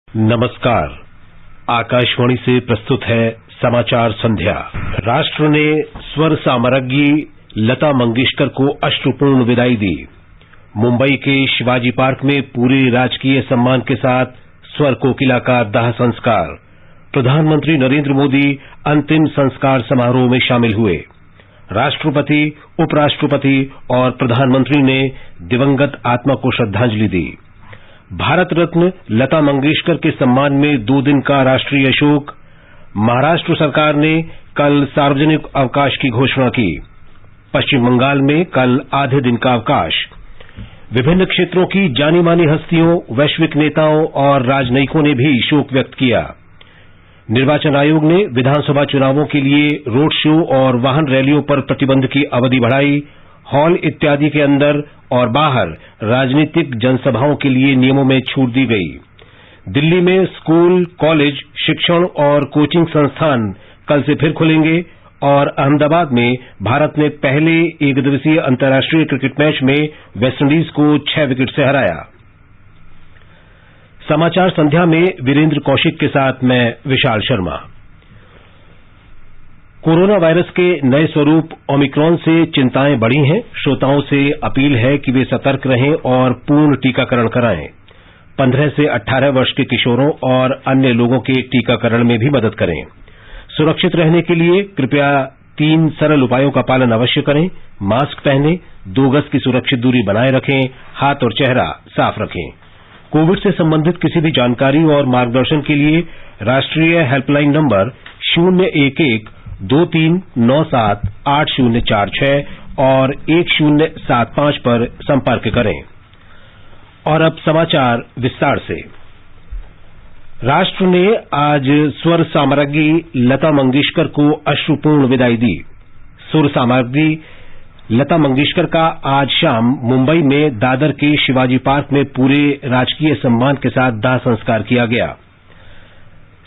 नमस्कार। आकाशवाणी से प्रस्तुत है समाचार संध्या। राष्ट्र ने स्वर साम्राज्ञी लता मंगेशकर को अश्रुपूर्ण विदाई दी। मुंबई के शिवाजी पार्क में पूरे राजकीय सम्मान के साथ स्वर कोकिला का दाह संस्कार। प्रधानमंत्री नरेंद्र मोदी अंतिम संस्कार समारोह में शामिल हुए। राष्ट्रपति, उपराष्ट्रपति और प्रधानमंत्री ने दिवंगत आत्मा को श्रद्धांजलि दी। भारत रत्न लता मंगेशकर के सम्मान में 2 दिन का राष्ट्रीय शोक। महाराष्ट्र सरकार ने कल सार्वजनिक अवकाश की घोषणा की। पश्चिम बंगाल में कल आधे दिन का अवकाश। विभिन्न क्षेत्रों की जानी मानी हस्तियों, वैश्विक नेताओं और राजनयिकों ने भी शोक व्यक्त किया। निर्वाचन आयोग ने विधानसभा चुनावों के लिए रोड शो और वाहन रैलियों पर प्रतिबंध की अवधि बढ़ाई। हॉल इत्यादि के अंदर और बाहर राजनीतिक जनसभाओं के लिए नियमों में छूट दी गई। दिल्ली में स्कूल, कॉलेज, शिक्षण और कोचिंग संस्थान कल से फिर खुलेंगे और अहमदाबाद में भारत ने पहले एकदिवसीय अंतर्राष्ट्रीय क्रिकेट मैच में वेस्टइंडीज को 6 विकेट से हराया। समाचार संध्या में वीरेंद्र कौशिक के साथ मैं विशाल शर्मा। कोरोना वायरस के नए स्वरूप ओमिक्रॉन से चिंताएं बढ़ी हैं। श्रोताओं से अपील है कि वे सतर्क रहें और पूर्ण टीकाकरण कराएं। 15 से 18 वर्ष के किशोरों और अन्य लोगों के टीकाकरण में भी मदद करें। सुरक्षित रहने के लिए कृपया 3 सरल उपायों का पालन अवश्य करें। मास्क पहनें, 2 गज की सुरक्षित दूरी बनाए रखें, हाथ और चेहरा साफ रखें। कोविड से संबंधित किसी भी जानकारी और मार्गदर्शन के लिए राष्ट्रीय हेल्पलाइन नंबर 011-2397-8046 और 1075 पर संपर्क करें। और अब समाचार विस्तार से। राष्ट्र ने आज स्वर साम्राज्ञी लता मंगेशकर को अश्रुपूर्ण विदाई दी। स्वर साम्राज्ञी लता मंगेशकर का आज शाम मुंबई में दादर के शिवाजी पार्क में पूरे राजकीय सम्मान के साथ दाह संस्कार किया गया।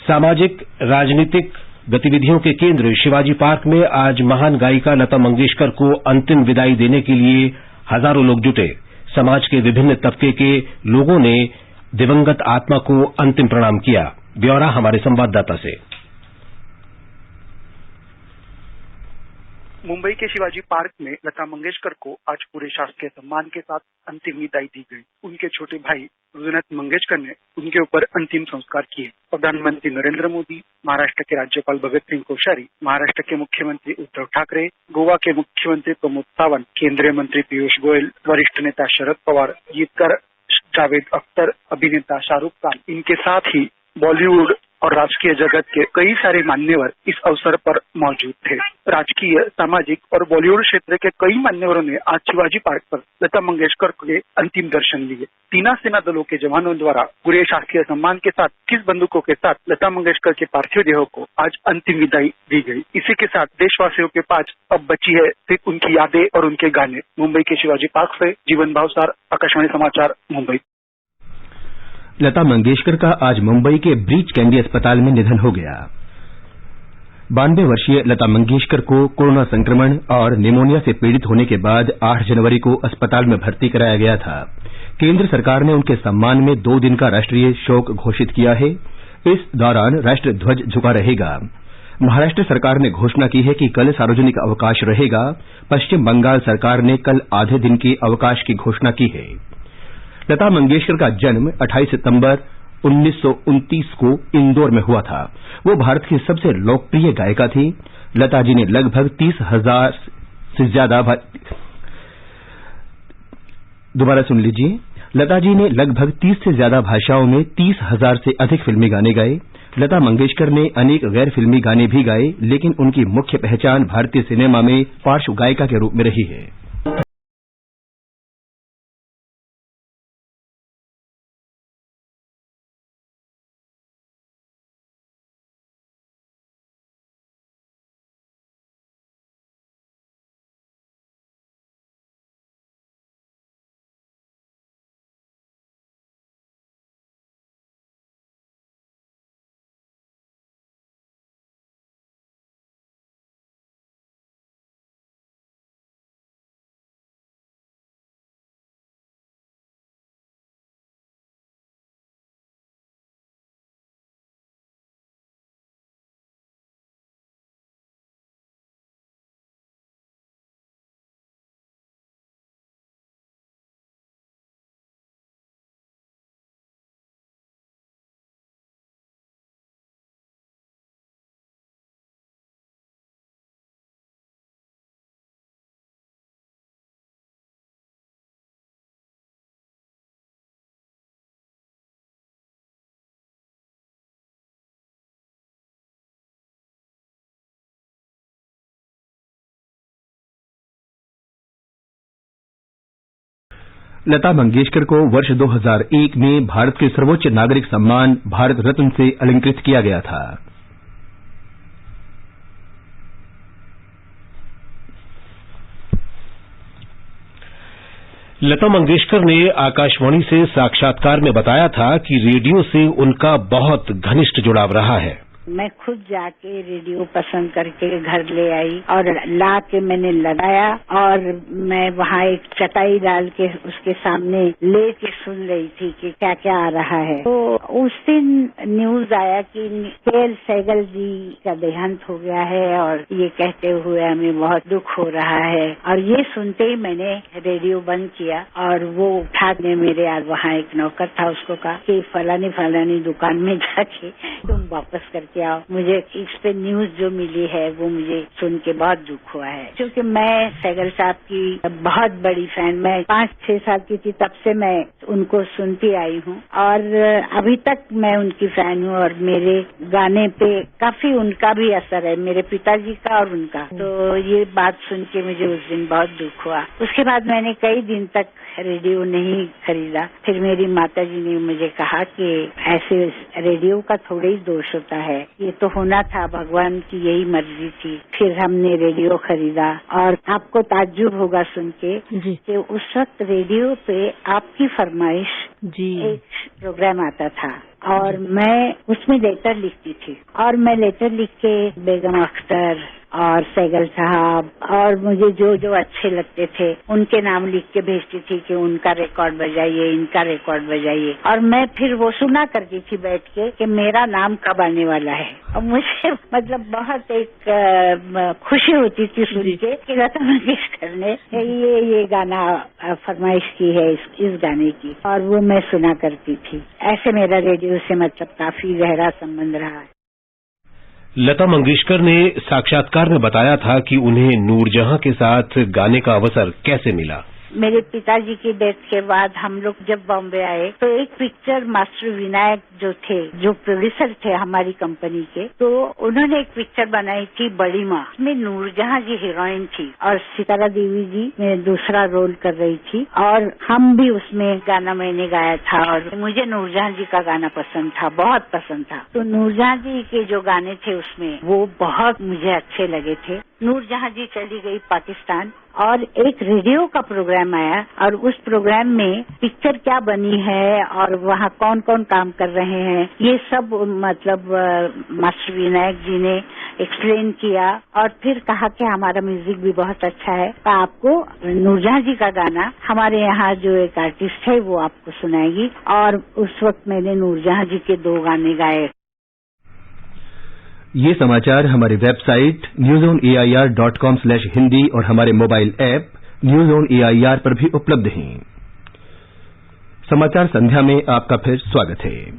सामाजिक राजनीतिक गतिविधियों के केंद्र शिवाजी पार्क में आज महान गायिका लता मंगेशकर को अंतिम विदाई देने के लिए हजारों लोग जुटे। समाज के विभिन्न तबके के लोगों ने दिवंगत आत्मा को अंतिम प्रणाम किया। ब्यौरा हमारे संवाददाता से। मुंबई के शिवाजी पार्क में लता मंगेशकर को आज पूरे शासकीय सम्मान के साथ अंतिम विदाई दी गई। उनके छोटे भाई रुजुनाथ मंगेशकर ने उनके ऊपर अंतिम संस्कार किए। प्रधानमंत्री नरेंद्र मोदी, महाराष्ट्र के राज्यपाल भगत सिंह कोश्यारी, महाराष्ट्र के मुख्यमंत्री उद्धव ठाकरे, गोवा के मुख्यमंत्री प्रमोद सावंत, केंद्रीय मंत्री पीयूष गोयल, वरिष्ठ नेता शरद पवार, गीतकार जावेद अख्तर, अभिनेता शाहरुख खान, इनके साथ ही बॉलीवुड और राजकीय जगत के कई सारे मान्यवर इस अवसर पर मौजूद थे। राजकीय, सामाजिक और बॉलीवुड क्षेत्र के कई मान्यवरों ने आज शिवाजी पार्क पर लता मंगेशकर के अंतिम दर्शन लिए। तीनों सेना दलों के जवानों द्वारा पूरे शासकीय सम्मान के साथ 21 बंदूकों के साथ लता मंगेशकर के पार्थिव देह को आज अंतिम विदाई दी गई। इसी के साथ देशवासियों के पास अब बची है सिर्फ उनकी यादें और उनके गाने। मुंबई के शिवाजी पार्क से जीवन भावसार, आकाशवाणी समाचार, मुंबई। लता मंगेशकर का आज मुंबई के ब्रीच कैंडी अस्पताल में निधन हो गया। 92 वर्षीय लता मंगेशकर को कोरोना संक्रमण और निमोनिया से पीड़ित होने के बाद 8 जनवरी को अस्पताल में भर्ती कराया गया था। केंद्र सरकार ने उनके सम्मान में 2 दिन का राष्ट्रीय शोक घोषित किया है। इस दौरान राष्ट्र ध्वज झुका रहेगा। महाराष्ट्र सरकार ने घोषणा की है कि कल सार्वजनिक अवकाश रहेगा। पश्चिम बंगाल सरकार ने कल आधे दिन के अवकाश की घोषणा की है। लता मंगेशकर का जन्म 28 सितंबर 1929 को इंदौर में हुआ था। वो भारत की सबसे लोकप्रिय गायिका थी। लता जी ने लगभग 30,000 से ज्यादा लता जी ने लगभग 30 से ज्यादा भाषाओं में 30,000 से अधिक फिल्मी गाने गाए। लता मंगेशकर ने अनेक गैर फिल्मी गाने भी गाए, लेकिन उनकी मुख्य पहचान भारतीय सिनेमा में पार्श्व गायिका के रूप में रही है। लता मंगेशकर को वर्ष 2001 में भारत के सर्वोच्च नागरिक सम्मान भारत रत्न से अलंकृत किया गया था। लता मंगेशकर ने आकाशवाणी से साक्षात्कार में बताया था कि रेडियो से उनका बहुत घनिष्ठ जुड़ाव रहा है। मैं खुद जाके रेडियो पसंद करके घर ले आई और ला के मैंने लगाया और मैं वहाँ एक चटाई डाल के उसके सामने लेके सुन रही थी कि क्या क्या आ रहा है। तो उस दिन न्यूज आया कि के.एल. सहगल जी का देहांत हो गया है और ये कहते हुए हमें बहुत दुख हो रहा है। और ये सुनते ही मैंने रेडियो बंद किया और वो उठा के मेरे यार वहाँ एक नौकर था, उसको कहा कि फलानी दुकान में जाके तुम वापस करके आओ। मुझे इस पे न्यूज जो मिली है वो मुझे सुन के बहुत दुख हुआ है, क्योंकि मैं सहगल साहब की बहुत बड़ी फैन, मैं 5-6 साल की थी तब से मैं उनको सुनती आई हूँ और अभी तक मैं उनकी फैन हूँ और मेरे गाने पे काफी उनका भी असर है, मेरे पिताजी का और उनका। तो ये बात सुन के मुझे उस दिन बहुत दुख हुआ। उसके बाद मैंने कई दिन तक रेडियो नहीं खरीदा। फिर मेरी माताजी ने मुझे कहा कि ऐसे रेडियो का थोड़ा ही दोष होता है, ये तो होना था, भगवान की यही मर्जी थी। फिर हमने रेडियो खरीदा और आपको ताज्जुब होगा सुन के कि उस वक्त रेडियो पे आपकी फरमाइश एक प्रोग्राम आता था और मैं उसमें लेटर लिखती थी और मैं लेटर लिख के बेगम अख्तर और सहगल साहब और मुझे जो जो अच्छे लगते थे उनके नाम लिख के भेजती थी कि उनका रिकॉर्ड बजाइए, इनका रिकॉर्ड बजाइए। और मैं फिर वो सुना करती थी बैठ के कि मेरा नाम कब आने वाला है। और मुझे मतलब बहुत एक खुशी होती थी सुन के कि लता मंगेशकर ने ये गाना फरमाइश की है इस गाने की, और वो मैं सुना करती थी। ऐसे मेरा रेडियो से मतलब काफी गहरा संबंध रहा है। लता मंगेशकर ने साक्षात्कार में बताया था कि उन्हें नूरजहां के साथ गाने का अवसर कैसे मिला। मेरे पिताजी की डेथ के बाद हम लोग जब बॉम्बे आए तो एक पिक्चर मास्टर विनायक जो थे, जो प्रोड्यूसर थे हमारी कंपनी के, तो उन्होंने एक पिक्चर बनाई थी बड़ी माँ, उसमें नूरजहां जी हीरोइन थी और सितारा देवी जी में दूसरा रोल कर रही थी और हम भी उसमें गाना मैंने गाया था और मुझे नूरजहां जी का गाना पसंद था, बहुत पसंद था। तो नूरजहां जी के जो गाने थे उसमें वो बहुत मुझे अच्छे लगे थे। नूरजहां जी चली गई पाकिस्तान और एक रेडियो का प्रोग्राम आया और उस प्रोग्राम में पिक्चर क्या बनी है और वहाँ कौन कौन काम कर रहे हैं ये सब मतलब मास्टर विनायक जी ने एक्सप्लेन किया और फिर कहा कि हमारा म्यूजिक भी बहुत अच्छा है, तो आपको नूरजहां जी का गाना हमारे यहाँ जो एक आर्टिस्ट है वो आपको सुनाएगी। और उस वक्त मैंने नूरजहां जी के 2 गाने गाए। ये समाचार हमारी वेबसाइट newsonair.com/hindi और हमारे mobile app news on AIR पर भी उपलब्ध हैं। समाचार संध्या में आपका फिर स्वागत है।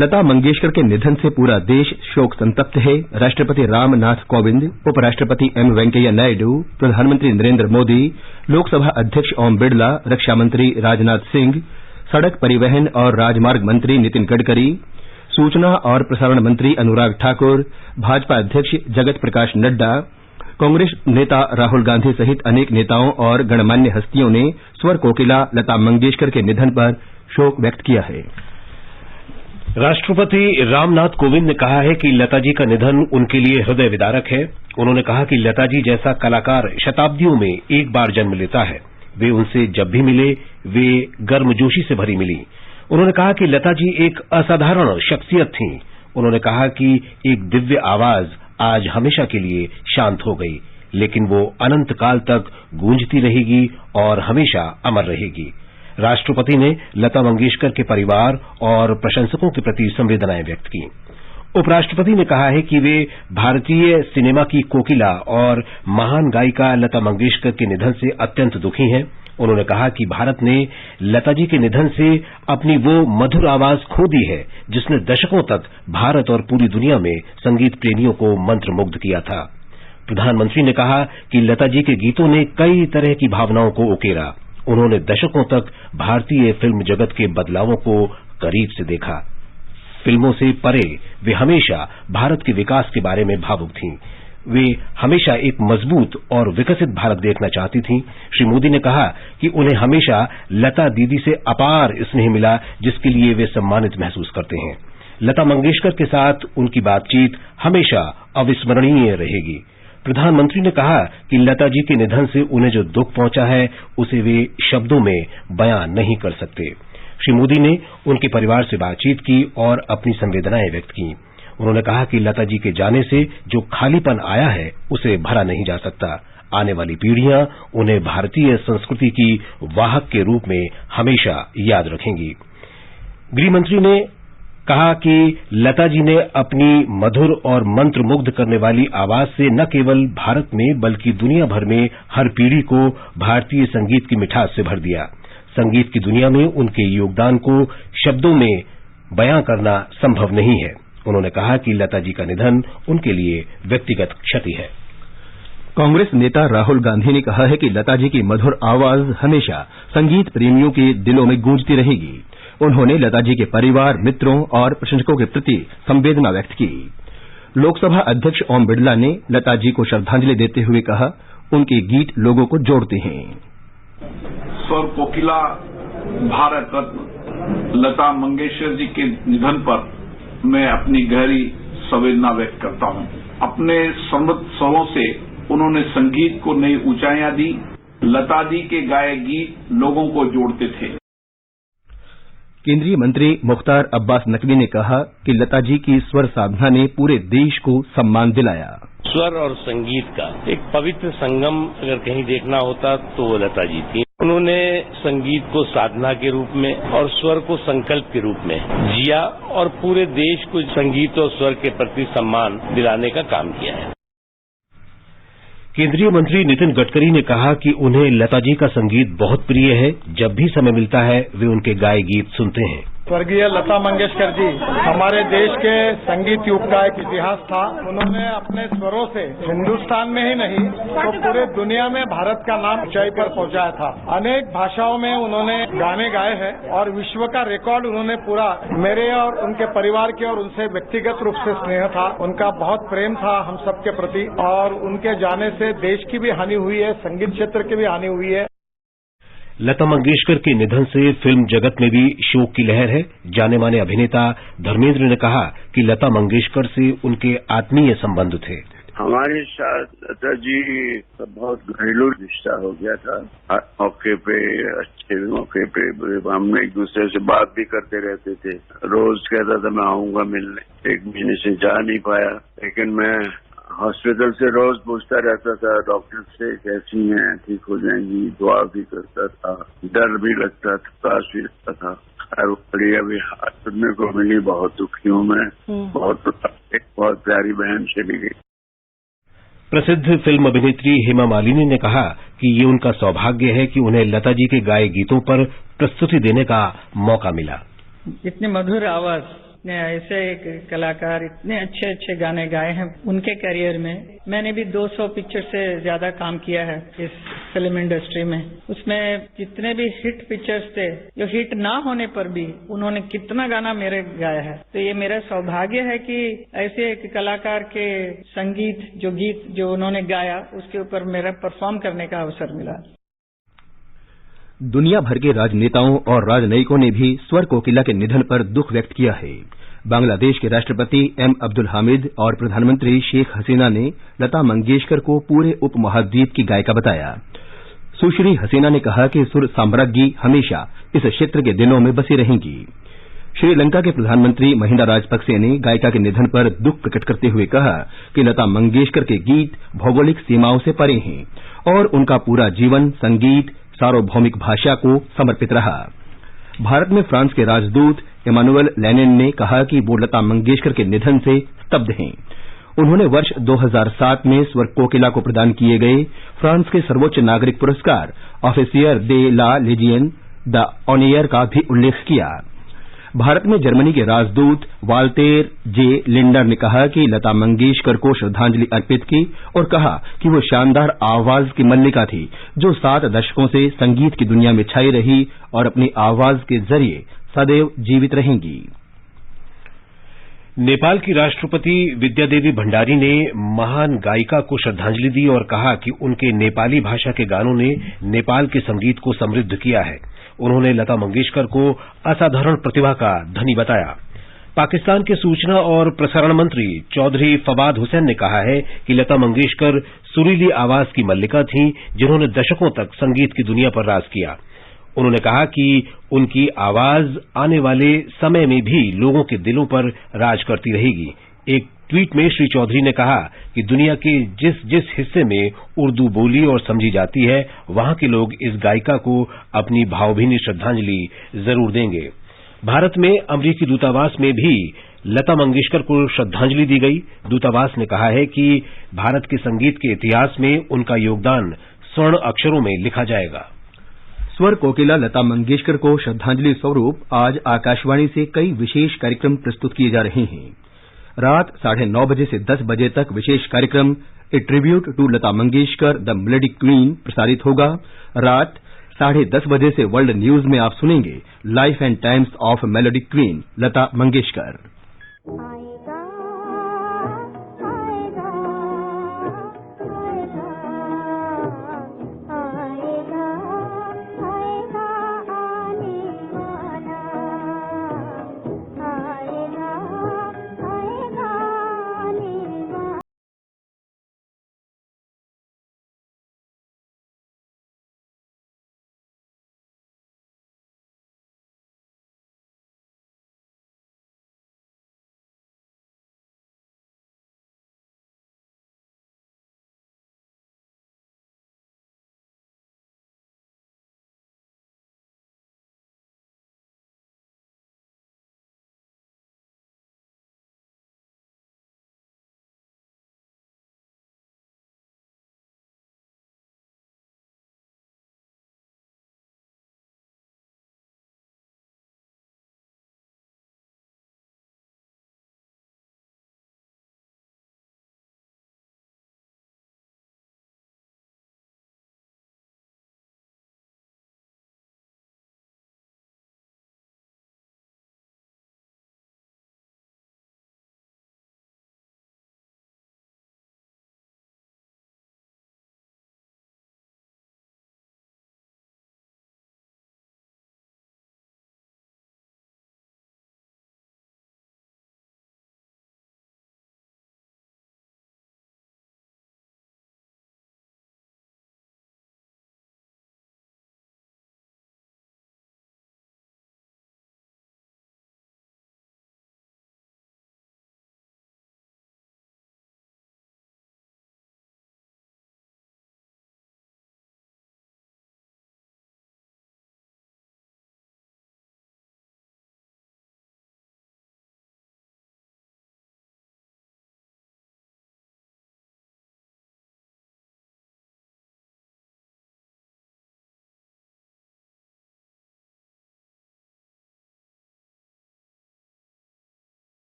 लता मंगेशकर के निधन से पूरा देश शोक संतप्त है। राष्ट्रपति रामनाथ कोविंद, उपराष्ट्रपति एम वेंकैया नायडू, प्रधानमंत्री नरेंद्र मोदी, लोकसभा अध्यक्ष ओम बिड़ला, रक्षा मंत्री राजनाथ सिंह, सड़क परिवहन और राजमार्ग मंत्री नितिन गडकरी, सूचना और प्रसारण मंत्री अनुराग ठाकुर, भाजपा अध्यक्ष जगत प्रकाश नड्डा, कांग्रेस नेता राहुल गांधी सहित अनेक नेताओं और गणमान्य हस्तियों ने स्वर कोकिला लता मंगेशकर के निधन पर शोक व्यक्त किया है। राष्ट्रपति रामनाथ कोविंद ने कहा है कि लता जी का निधन उनके लिए हृदय विदारक है। उन्होंने कहा कि लता जी जैसा कलाकार शताब्दियों में एक बार जन्म लेता है। वे उनसे जब भी मिले वे गर्मजोशी से भरी मिली। उन्होंने कहा कि लता जी एक असाधारण शख्सियत थीं। उन्होंने कहा कि एक दिव्य आवाज आज हमेशा के लिए शांत हो गई, लेकिन वो अनंत काल तक गूंजती रहेगी और हमेशा अमर रहेगी। राष्ट्रपति ने लता मंगेशकर के परिवार और प्रशंसकों के प्रति संवेदनाएं व्यक्त की। उपराष्ट्रपति ने कहा है कि वे भारतीय सिनेमा की कोकिला और महान गायिका लता मंगेशकर के निधन से अत्यंत दुखी हैं। उन्होंने कहा कि भारत ने लता जी के निधन से अपनी वो मधुर आवाज खो दी है जिसने दशकों तक भारत और पूरी दुनिया में संगीत प्रेमियों को मंत्रमुग्ध किया था। प्रधानमंत्री ने कहा कि लता जी के गीतों ने कई तरह की भावनाओं को उकेरा। उन्होंने दशकों तक भारतीय फिल्म जगत के बदलावों को करीब से देखा। फिल्मों से परे वे हमेशा भारत के विकास के बारे में भावुक थीं। वे हमेशा एक मजबूत और विकसित भारत देखना चाहती थीं। श्री मोदी ने कहा कि उन्हें हमेशा लता दीदी से अपार स्नेह मिला, जिसके लिए वे सम्मानित महसूस करते हैं। लता मंगेशकर के साथ उनकी बातचीत हमेशा अविस्मरणीय रहेगी। प्रधानमंत्री ने कहा कि लता जी के निधन से उन्हें जो दुख पहुंचा है, उसे वे शब्दों में बयां नहीं कर सकते। श्री मोदी ने उनके परिवार से बातचीत की और अपनी संवेदनाएं व्यक्त की। उन्होंने कहा कि लता जी के जाने से जो खालीपन आया है, उसे भरा नहीं जा सकता। आने वाली पीढ़ियां उन्हें भारतीय संस्कृति की वाहक के रूप में हमेशा याद रखेंगी। गृहमंत्री ने कहा कि लता जी ने अपनी मधुर और मंत्रमुग्ध करने वाली आवाज से न केवल भारत में बल्कि दुनिया भर में हर पीढ़ी को भारतीय संगीत की मिठास से भर दिया। संगीत की दुनिया में उनके योगदान को शब्दों में बयां करना संभव नहीं है। उन्होंने कहा कि लता जी का निधन उनके लिए व्यक्तिगत क्षति है। कांग्रेस नेता राहुल गांधी ने कहा है कि लता जी की मधुर आवाज हमेशा संगीत प्रेमियों के दिलों में गूंजती रहेगी। उन्होंने लता जी के परिवार, मित्रों और प्रशंसकों के प्रति संवेदना व्यक्त की। लोकसभा अध्यक्ष ओम बिरला ने लता जी को श्रद्धांजलि देते हुए कहा, उनके गीत लोगों को जोड़ते हैं। स्वर कोकिला भारत रत्न लता मंगेशकर जी के निधन पर मैं अपनी गहरी संवेदना व्यक्त करता हूं। अपने समृद्ध स्वरों से उन्होंने संगीत को नई ऊंचाइयां दी। लता जी के गाए गीत लोगों को जोड़ते थे। केंद्रीय मंत्री मुख्तार अब्बास नकवी ने कहा कि लता जी की स्वर साधना ने पूरे देश को सम्मान दिलाया। स्वर और संगीत का एक पवित्र संगम अगर कहीं देखना होता तो वो लता जी थी। उन्होंने संगीत को साधना के रूप में और स्वर को संकल्प के रूप में जिया और पूरे देश को संगीत और स्वर के प्रति सम्मान दिलाने का काम किया है। केंद्रीय मंत्री नितिन गडकरी ने कहा कि उन्हें लता जी का संगीत बहुत प्रिय है। जब भी समय मिलता है वे उनके गाए गीत सुनते हैं। स्वर्गीय लता मंगेशकर जी हमारे देश के संगीत युग का एक इतिहास था। उन्होंने अपने स्वरों से हिंदुस्तान में ही नहीं तो पूरे दुनिया में भारत का नाम ऊंचाई पर पहुंचाया था। अनेक भाषाओं में उन्होंने गाने गाए हैं और विश्व का रिकॉर्ड उन्होंने पूरा। मेरे और उनके परिवार के और उनसे व्यक्तिगत रूप से स्नेह था। उनका बहुत प्रेम था हम सबके प्रति और उनके जाने से देश की भी हानि हुई है, संगीत क्षेत्र की भी हानि हुई है। लता मंगेशकर के निधन से फिल्म जगत में भी शोक की लहर है। जाने माने अभिनेता धर्मेंद्र ने कहा कि लता मंगेशकर से उनके आत्मीय संबंध थे। हमारे साथ लता जी का बहुत घरेलू रिश्ता हो गया था। हर मौके पे, अच्छे मौके पे हम एक दूसरे से बात भी करते रहते थे। रोज कहता था मैं आऊंगा मिलने। 1 महीने से जा नहीं पाया, लेकिन मैं हॉस्पिटल से रोज पूछता रहता था डॉक्टर से कैसी हैं, ठीक हो जाएंगी। दुआ भी करता था, डर भी लगता था, पास भी लगता था। और बड़ी अभी हाथ सुनने को मिली, बहुत दुखी हूं मैं। बहुत प्यारी बहन चली गई। प्रसिद्ध फिल्म अभिनेत्री हेमा मालिनी ने कहा कि ये उनका सौभाग्य है कि उन्हें लता जी के गाए गीतों पर प्रस्तुति देने का मौका मिला। इतनी मधुर आवाज, इतने ऐसे एक कलाकार इतने अच्छे अच्छे गाने गाए हैं उनके करियर में। मैंने भी 200 पिक्चर से ज्यादा काम किया है इस फिल्म इंडस्ट्री में। उसमें जितने भी हिट पिक्चर्स थे, जो हिट ना होने पर भी उन्होंने कितना गाना मेरे गाया है। तो ये मेरा सौभाग्य है कि ऐसे एक कलाकार के संगीत गीत जो उन्होंने गाया उसके ऊपर मेरा परफॉर्म करने का अवसर मिला। दुनिया भर के राजनेताओं और राजनयिकों ने भी स्वर कोकिला के निधन पर दुख व्यक्त किया है। बांग्लादेश के राष्ट्रपति एम अब्दुल हामिद और प्रधानमंत्री शेख हसीना ने लता मंगेशकर को पूरे उपमहाद्वीप की गायिका बताया। सुश्री हसीना ने कहा कि सुर साम्राज्ञी हमेशा इस क्षेत्र के दिलों में बसी रहेंगी। श्रीलंका के प्रधानमंत्री महिंदा राजपक्से ने गायिका के निधन पर दुख प्रकट करते हुए कहा कि लता मंगेशकर के गीत भौगोलिक सीमाओं से परे हैं और उनका पूरा जीवन संगीत, सार्वभौमिक भाषा को समर्पित रहा। भारत में फ्रांस के राजदूत इमानुएल लेनिन ने कहा कि वो लता मंगेशकर के निधन से स्तब्ध हैं। उन्होंने वर्ष 2007 में स्वर कोकिला को प्रदान किए गए फ्रांस के सर्वोच्च नागरिक पुरस्कार officer they La legion the ऑनियर का भी उल्लेख किया। भारत में जर्मनी के राजदूत वाल्टेर जे लिंडर ने कहा कि लता मंगेशकर को श्रद्धांजलि अर्पित की और कहा कि वो शानदार आवाज की मल्लिका थी जो 7 दशकों से संगीत की दुनिया में छाई रही और अपनी आवाज के जरिए सदैव जीवित रहेंगी। नेपाल की राष्ट्रपति विद्यादेवी भंडारी ने महान गायिका को श्रद्धांजलि दी और कहा कि उनके नेपाली भाषा के गानों ने नेपाल के संगीत को समृद्ध किया है। उन्होंने लता मंगेशकर को असाधारण प्रतिभा का धनी बताया। पाकिस्तान के सूचना और प्रसारण मंत्री चौधरी फवाद हुसैन ने कहा है कि लता मंगेशकर सुरीली आवाज की मल्लिका थीं, जिन्होंने दशकों तक संगीत की दुनिया पर राज किया। उन्होंने कहा कि उनकी आवाज आने वाले समय में भी लोगों के दिलों पर राज करती रहेगी। एक ट्वीट में श्री चौधरी ने कहा कि दुनिया के जिस जिस हिस्से में उर्दू बोली और समझी जाती है, वहां के लोग इस गायिका को अपनी भावभीनी श्रद्धांजलि जरूर देंगे। भारत में अमरीकी दूतावास में भी लता मंगेशकर को श्रद्धांजलि दी गई। दूतावास ने कहा है कि भारत के संगीत के इतिहास में उनका योगदान स्वर्ण अक्षरों में लिखा जाएगा। स्वर कोकिला लता मंगेशकर को श्रद्धांजलि स्वरूप आज आकाशवाणी से कई विशेष कार्यक्रम प्रस्तुत किए जा रहे हैं। रात 9:30 बजे से 10 बजे तक विशेष कार्यक्रम a tribute to Lata Mangeshkar the melody queen प्रसारित होगा। रात 10:30 बजे से वर्ल्ड न्यूज में आप सुनेंगे life and times of melody queen Lata Mangeshkar.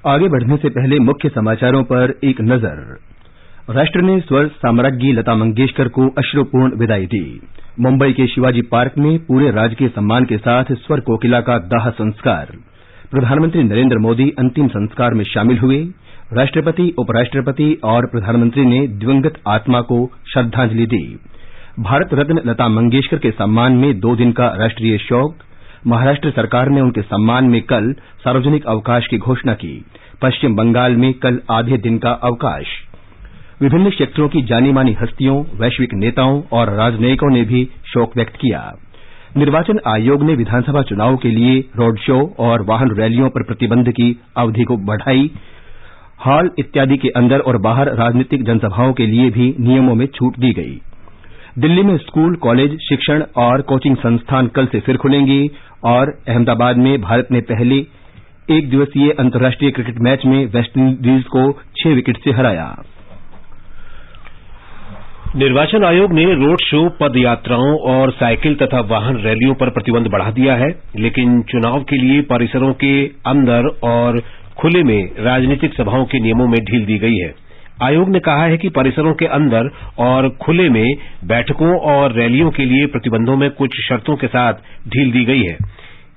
आगे बढ़ने से पहले मुख्य समाचारों पर एक नजर। राष्ट्र ने स्वर साम्राज्ञी लता मंगेशकर को अश्रुपूर्ण विदाई दी। मुंबई के शिवाजी पार्क में पूरे राजकीय सम्मान के साथ स्वर कोकिला का दाह संस्कार। प्रधानमंत्री नरेंद्र मोदी अंतिम संस्कार में शामिल हुए। राष्ट्रपति, उपराष्ट्रपति और प्रधानमंत्री ने दिवंगत आत्मा को श्रद्धांजलि दी। भारत रत्न लता मंगेशकर के सम्मान में 2 दिन का राष्ट्रीय शोक। महाराष्ट्र सरकार ने उनके सम्मान में कल सार्वजनिक अवकाश की घोषणा की। पश्चिम बंगाल में कल आधे दिन का अवकाश। विभिन्न क्षेत्रों की जानी मानी हस्तियों, वैश्विक नेताओं और राजनयिकों ने भी शोक व्यक्त किया। निर्वाचन आयोग ने विधानसभा चुनाव के लिए रोड शो और वाहन रैलियों पर प्रतिबंध की अवधि को बढ़ाई। हॉल इत्यादि के अंदर और बाहर राजनीतिक जनसभाओं के लिए भी नियमों में छूट दी गई। दिल्ली में स्कूल, कॉलेज, शिक्षण और कोचिंग संस्थान कल से फिर खुलेंगे और अहमदाबाद में भारत ने पहले 1 दिवसीय अंतर्राष्ट्रीय क्रिकेट मैच में वेस्टइंडीज को 6 विकेट से हराया। निर्वाचन आयोग ने रोड शो, पद यात्राओं और साइकिल तथा वाहन रैलियों पर प्रतिबंध बढ़ा दिया है, लेकिन चुनाव के लिए परिसरों के अंदर और खुले में राजनीतिक सभाओं के नियमों में ढील दी गई है। आयोग ने कहा है कि परिसरों के अंदर और खुले में बैठकों और रैलियों के लिए प्रतिबंधों में कुछ शर्तों के साथ ढील दी गई है।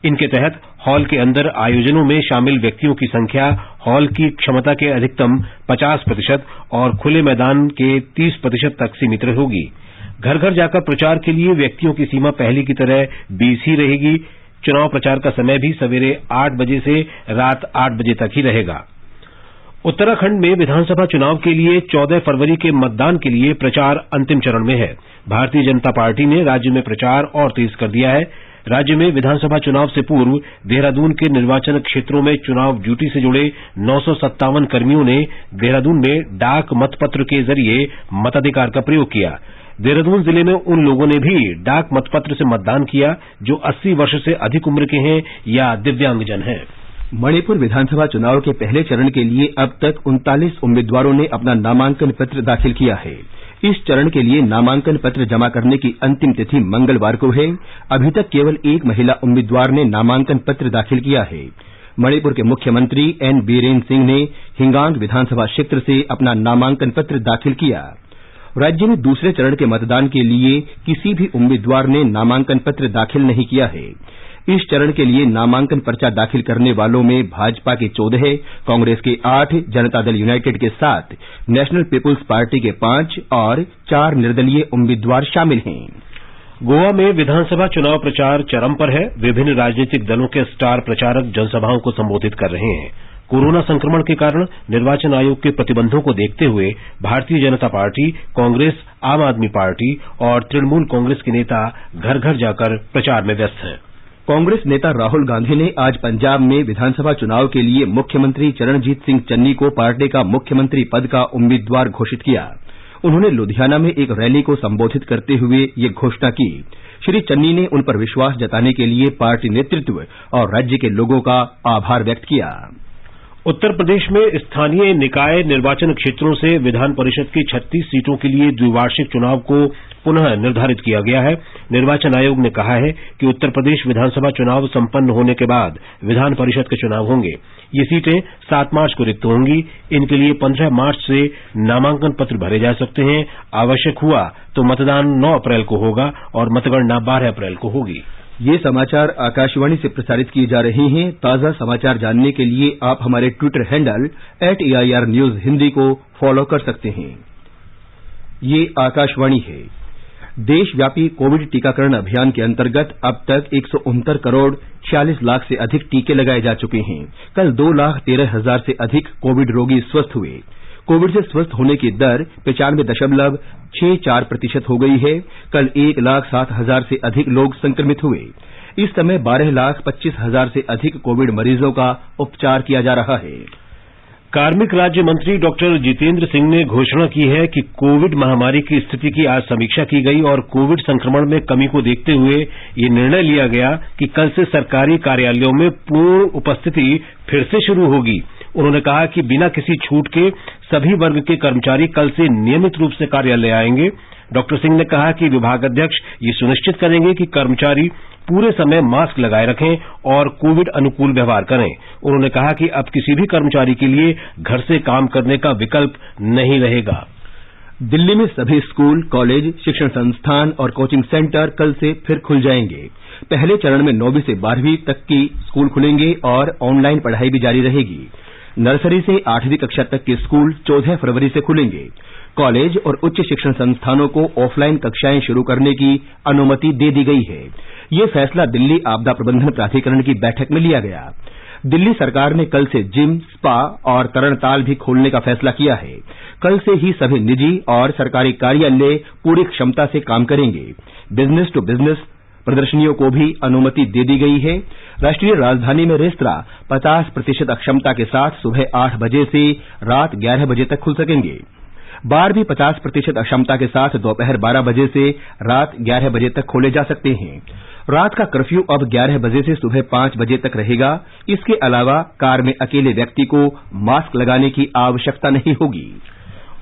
इनके तहत हॉल के अंदर आयोजनों में शामिल व्यक्तियों की संख्या हॉल की क्षमता के अधिकतम 50% और खुले मैदान के 30% तक सीमित होगी। घर घर जाकर प्रचार के लिए व्यक्तियों की सीमा पहले की तरह 20 ही रहेगी। चुनाव प्रचार का समय भी सवेरे 8 बजे से रात 8 बजे तक ही रहेगा। उत्तराखंड में विधानसभा चुनाव के लिए 14 फरवरी के मतदान के लिए प्रचार अंतिम चरण में है। भारतीय जनता पार्टी ने राज्य में प्रचार और तेज कर दिया है। राज्य में विधानसभा चुनाव से पूर्व देहरादून के निर्वाचन क्षेत्रों में चुनाव ड्यूटी से जुड़े 957 कर्मियों ने देहरादून में डाक मतपत्र के जरिए मताधिकार का प्रयोग किया। देहरादून जिले में उन लोगों ने भी डाक मतपत्र से मतदान किया जो 80 वर्ष से अधिक उम्र के हैं या दिव्यांगजन हैं। मणिपुर विधानसभा चुनाव के पहले चरण के लिए अब तक 39 उम्मीदवारों ने अपना नामांकन पत्र दाखिल किया है। इस चरण के लिए नामांकन पत्र जमा करने की अंतिम तिथि मंगलवार को है। अभी तक केवल 1 महिला उम्मीदवार ने नामांकन पत्र दाखिल किया है। मणिपुर के मुख्यमंत्री एन बीरेन सिंह ने हिंगांग विधानसभा क्षेत्र से अपना नामांकन पत्र दाखिल किया। राज्य में दूसरे चरण के मतदान के लिए किसी भी उम्मीदवार ने नामांकन पत्र दाखिल नहीं किया है। इस चरण के लिए नामांकन पर्चा दाखिल करने वालों में भाजपा के 14, कांग्रेस के 8, जनता दल यूनाइटेड के 7, नेशनल पीपुल्स पार्टी के 5 और 4 निर्दलीय उम्मीदवार शामिल हैं। गोवा में विधानसभा चुनाव प्रचार चरम पर है। विभिन्न राजनीतिक दलों के स्टार प्रचारक जनसभाओं को संबोधित कर रहे हैं। कोरोना संक्रमण के कारण निर्वाचन आयोग के प्रतिबंधों को देखते हुए भारतीय जनता पार्टी, कांग्रेस, आम आदमी पार्टी और तृणमूल कांग्रेस के नेता घर घर जाकर प्रचार में व्यस्त हैं। कांग्रेस नेता राहुल गांधी ने आज पंजाब में विधानसभा चुनाव के लिए मुख्यमंत्री चरणजीत सिंह चन्नी को पार्टी का मुख्यमंत्री पद का उम्मीदवार घोषित किया। उन्होंने लुधियाना में एक रैली को संबोधित करते हुए ये घोषणा की। श्री चन्नी ने उन पर विश्वास जताने के लिए पार्टी नेतृत्व और राज्य के लोगों का आभार व्यक्त किया। उत्तर प्रदेश में स्थानीय निकाय निर्वाचन क्षेत्रों से विधान परिषद की 36 सीटों के लिए द्विवार्षिक चुनाव को पुनः निर्धारित किया गया है। निर्वाचन आयोग ने कहा है कि उत्तर प्रदेश विधानसभा चुनाव संपन्न होने के बाद विधान परिषद के चुनाव होंगे। ये सीटें 7 मार्च को रिक्त होंगी। इनके लिए 15 मार्च से नामांकन पत्र भरे जा सकते हैं। आवश्यक हुआ तो मतदान 9 अप्रैल को होगा और मतगणना 12 अप्रैल को होगी। ये समाचार आकाशवाणी से प्रसारित किए जा रहे हैं। ताजा समाचार जानने के लिए आप हमारे Twitter handle @AIR News Hindi को फॉलो कर सकते हैं। ये आकाशवाणी है। देशव्यापी कोविड टीकाकरण अभियान के अंतर्गत अब तक 169 करोड़ 46 लाख से अधिक टीके लगाए जा चुके हैं। कल 2,13,000 से अधिक कोविड रोगी स्वस्थ हुए। कोविड से स्वस्थ होने की दर 95.64% हो गई है। कल 1,07,000 से अधिक लोग संक्रमित हुए। इस समय 12,25,000 से अधिक कोविड मरीजों का उपचार किया जा रहा है। कार्मिक राज्य मंत्री डॉक्टर जितेंद्र सिंह ने घोषणा की है कि कोविड महामारी की स्थिति की आज समीक्षा की गई और कोविड संक्रमण में कमी को देखते हुए ये निर्णय लिया गया कि कल से सरकारी कार्यालयों में पूर्ण उपस्थिति फिर से शुरू होगी। उन्होंने कहा कि बिना किसी छूट के सभी वर्ग के कर्मचारी कल से नियमित रूप से कार्यालय आएंगे। डॉक्टर सिंह ने कहा कि विभागाध्यक्ष ये सुनिश्चित करेंगे कि कर्मचारी पूरे समय मास्क लगाए रखें और कोविड अनुकूल व्यवहार करें। उन्होंने कहा कि अब किसी भी कर्मचारी के लिए घर से काम करने का विकल्प नहीं रहेगा। दिल्ली में सभी स्कूल, कॉलेज, शिक्षण संस्थान और कोचिंग सेंटर कल से फिर खुल जाएंगे। पहले चरण में 9वीं से 12वीं तक की स्कूल खुलेंगे और ऑनलाइन पढ़ाई भी जारी रहेगी। नर्सरी से 8वीं कक्षा तक के स्कूल 14 फरवरी से खुलेंगे। कॉलेज और उच्च शिक्षण संस्थानों को ऑफलाइन कक्षाएं शुरू करने की अनुमति दे दी गई है। ये फैसला दिल्ली आपदा प्रबंधन प्राधिकरण की बैठक में लिया गया। दिल्ली सरकार ने कल से जिम, स्पा और तरणताल भी खोलने का फैसला किया है। कल से ही सभी निजी और सरकारी कार्यालय पूरी क्षमता से काम करेंगे। बिजनेस टू बिजनेस प्रदर्शनियों को भी अनुमति दे दी गई है। राष्ट्रीय राजधानी में रेस्तरां 50% क्षमता के साथ सुबह 8 बजे से रात 11 बजे तक खुल सकेंगे। बार भी 50% क्षमता के साथ दोपहर 12 बजे से रात 11 बजे तक खोले जा सकते हैं। रात का कर्फ्यू अब 11 बजे से सुबह 5 बजे तक रहेगा। इसके अलावा कार में अकेले व्यक्ति को मास्क लगाने की आवश्यकता नहीं होगी।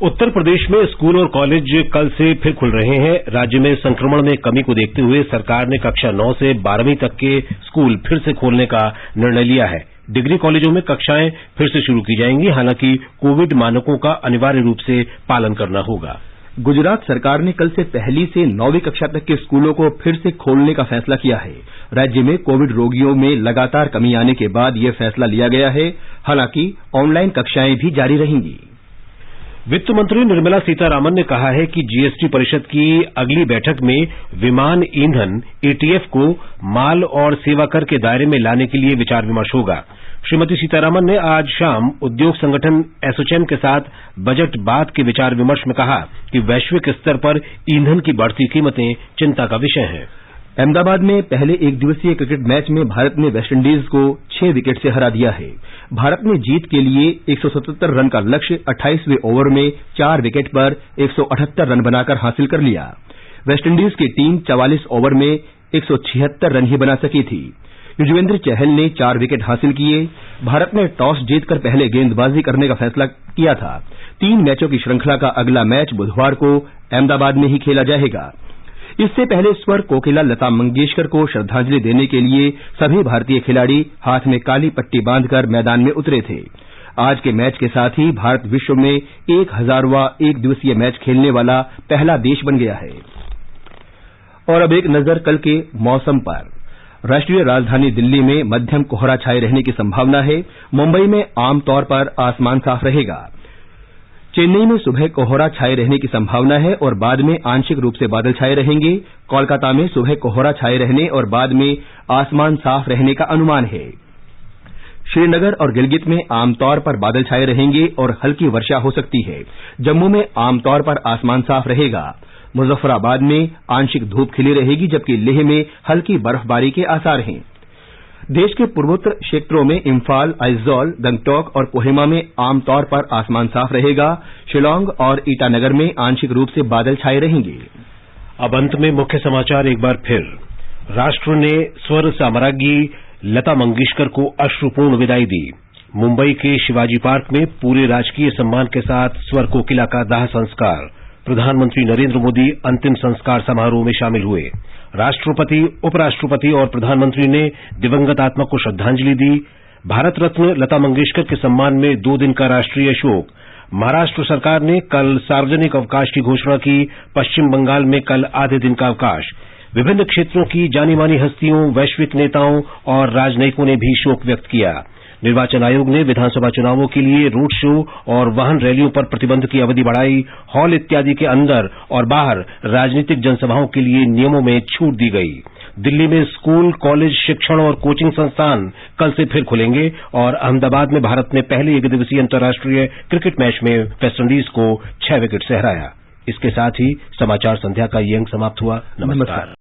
उत्तर प्रदेश में स्कूल और कॉलेज कल से फिर खुल रहे हैं। राज्य में संक्रमण में कमी को देखते हुए सरकार ने कक्षा 9 से 12वीं तक के स्कूल फिर से खोलने का निर्णय लिया है। डिग्री कॉलेजों में कक्षाएं फिर से शुरू की जाएंगी, हालांकि कोविड मानकों का अनिवार्य रूप से पालन करना होगा। गुजरात सरकार ने कल से 1ली से 9वीं कक्षा तक के स्कूलों को फिर से खोलने का फैसला किया है। राज्य में कोविड रोगियों में लगातार कमी आने के बाद यह फैसला लिया गया है। हालांकि ऑनलाइन कक्षाएं भी जारी रहेंगी। वित्त मंत्री निर्मला सीतारामन ने कहा है कि जीएसटी परिषद की अगली बैठक में विमान ईंधन एटीएफ को माल और सेवा कर के दायरे में लाने के लिए विचार विमर्श होगा। श्रीमती सीतारामन ने आज शाम उद्योग संगठन एसोचैम के साथ बजट बाद के विचार विमर्श में कहा कि वैश्विक स्तर पर ईंधन की बढ़ती कीमतें चिंता का विषय हैं। अहमदाबाद में पहले एक दिवसीय क्रिकेट मैच में भारत ने वेस्टइंडीज को 6 विकेट से हरा दिया है। भारत ने जीत के लिए 177 रन का लक्ष्य 28वें ओवर में 4 विकेट पर 178 रन बनाकर हासिल कर लिया। वेस्टइंडीज की टीम 44 ओवर में 176 रन ही बना सकी थी। युजवेंद्र चहल ने 4 विकेट हासिल किए। भारत ने टॉस जीतकर पहले गेंदबाजी करने का फैसला किया था। 3 मैचों की श्रृंखला का अगला मैच बुधवार को अहमदाबाद में ही खेला जाएगा। इससे पहले स्वर कोकिला लता मंगेशकर को श्रद्धांजलि देने के लिए सभी भारतीय खिलाड़ी हाथ में काली पट्टी बांधकर मैदान में उतरे थे। आज के मैच के साथ ही भारत विश्व में 1000वां एक दिवसीय मैच खेलने वाला पहला देश बन गया है। और अब एक नजर कल के मौसम पर। राष्ट्रीय राजधानी दिल्ली में मध्यम कोहरा छाये रहने की संभावना है। मुंबई में आमतौर पर आसमान साफ रहेगा। चेन्नई में सुबह कोहरा छाये रहने की संभावना है और बाद में आंशिक रूप से बादल छाये रहेंगे। कोलकाता में सुबह कोहरा छाये रहने और बाद में आसमान साफ रहने का अनुमान है। श्रीनगर और गिलगित में आमतौर पर बादल छाये रहेंगे और हल्की वर्षा हो सकती है। जम्मू में आमतौर पर आसमान साफ रहेगा। मुजफ्फराबाद में आंशिक धूप खिली रहेगी, जबकि लेह में हल्की बर्फबारी के आसार हैं। देश के पूर्वोत्तर क्षेत्रों में इम्फाल, आइजॉल, गंगटोक और कोहिमा में आमतौर पर आसमान साफ रहेगा। शिलांग और ईटानगर में आंशिक रूप से बादल छाये रहेंगे। अब अंत में मुख्य समाचार एक बार फिर। राष्ट्र ने स्वर साम्राज्ञी लता मंगेशकर को अश्रुपूर्ण विदाई दी। मुंबई के शिवाजी पार्क में पूरे राजकीय सम्मान के साथ स्वर कोकिला का दाह संस्कार। प्रधानमंत्री नरेंद्र मोदी अंतिम संस्कार समारोह में शामिल हुए। राष्ट्रपति, उपराष्ट्रपति और प्रधानमंत्री ने दिवंगत आत्मा को श्रद्धांजलि दी। भारत रत्न लता मंगेशकर के सम्मान में 2 दिन का राष्ट्रीय शोक। महाराष्ट्र सरकार ने कल सार्वजनिक अवकाश की घोषणा की। पश्चिम बंगाल में कल आधे दिन का अवकाश। विभिन्न क्षेत्रों की जानी मानी हस्तियों, वैश्विक नेताओं और राजनयिकों ने भी शोक व्यक्त किया। निर्वाचन आयोग ने विधानसभा चुनावों के लिए रोड शो और वाहन रैलियों पर प्रतिबंध की अवधि बढ़ाई। हॉल इत्यादि के अंदर और बाहर राजनीतिक जनसभाओं के लिए नियमों में छूट दी गई। दिल्ली में स्कूल, कॉलेज, शिक्षण और कोचिंग संस्थान कल से फिर खुलेंगे और अहमदाबाद में भारत ने पहले एक दिवसीय अंतर्राष्ट्रीय क्रिकेट मैच में वेस्टइंडीज को 6 विकेट से हराया। इसके साथ ही समाचार संध्या का ये अंक समाप्त हुआ। नमस्कार।